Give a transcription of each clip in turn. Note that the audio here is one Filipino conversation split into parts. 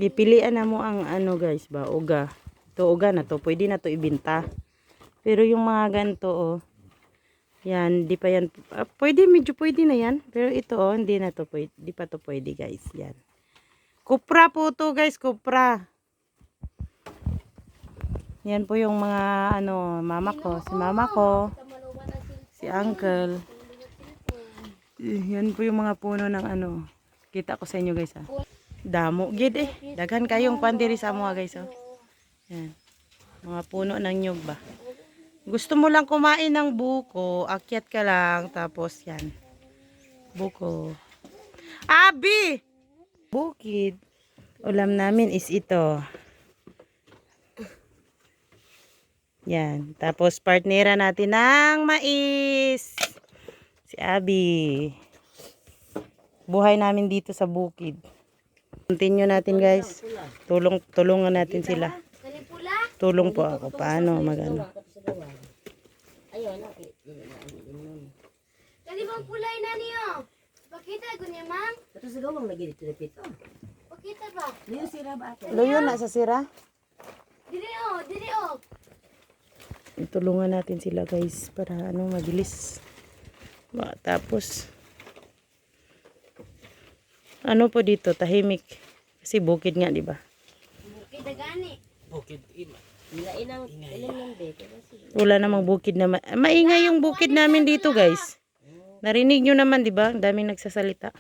Ipilian na mo ang ano guys ba, uga. Ito uga na to, pwede na to ibenta. Pero yung mga ganito oh, yan, di pa yan, pwede, medyo pwede na yan. Pero ito oh, hindi na to pwede, di pa to pwede guys, yan. Kupra po to guys, kupra. Yan po yung mga ano, mama ko, si mama ko, si uncle. Yan po yung mga puno ng ano, kita ko sa inyo guys ha. Damo, gid eh. Daghan kayong pandiri sa mga guys oh. Yan. Mga puno ng nyug ba. Gusto mo lang kumain ng buko, akyat ka lang, tapos yan. Buko. Abi! Bukid. Ulam namin is ito. Yan. Tapos partnera natin ng mais. Si Abi. Buhay namin dito sa bukid. Continue natin guys. Tulungan natin sila. Tulong po ako. Paano magano. Kali bang pulay na niyo? Pakita ko niya, ma'am. Ito sa gawang lagi dito na pito. Pakita ba? Liyo sira ba ate? Luyo na sa sira. Dili oh. Tulungan natin sila guys para ano mabilis. Tapos ano po dito, tahimik. Kasi bukid nga, di ba? Bukid na gani. Bukid inang ilang beke. Wala namang bukid na maingay yung bukid namin dito, guys. Narinig nyo naman, di ba? Ang daming nagsasalita.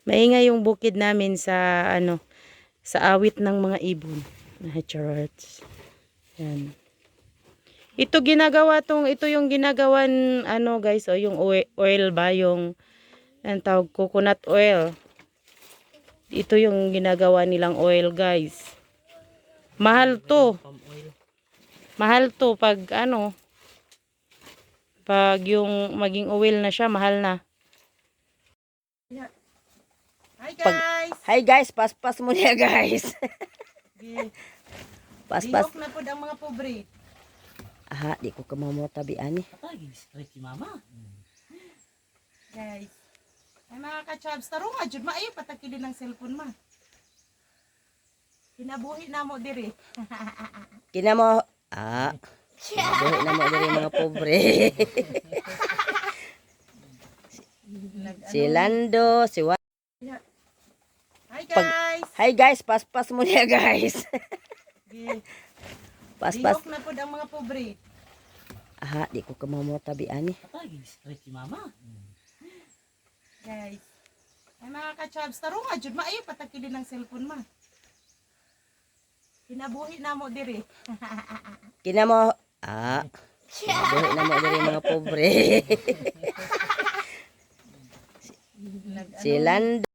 Maingay yung bukid namin sa ano, sa awit ng mga ibon. Charot. Yan. Ito yung ginagawan ano, guys, o yung oil ba, yung ang tawag coconut oil. Ito yung ginagawa nilang oil guys. Mahal to. Mahal to pag ano. Pag yung maging oil na siya, mahal na. Hi guys. Hi guys, paspas mo niya guys. Paspas. Dihok na po ang mga pobre. Aha, di ko kamamutabian eh. Guys. Ay mga ka-chabs, tarong nga jud maayo patakilin ng cellphone ma. Kinabuhi na mo diri. Kina mo, buhay na mo diri mga pobre. Si Lando, si Wa. Hi guys. Hi guys, paspas mo niya guys. Paspas. Dihok na po ang mga pobre. Aha, di ko kamamutabian eh. Guys. Ay mga ka-chabs, tarong nga jud maayo patakilin ng cellphone ma. Kinabuhi na mo diri. Kina mo, buhay na mo diri mga pobre. Si Lando.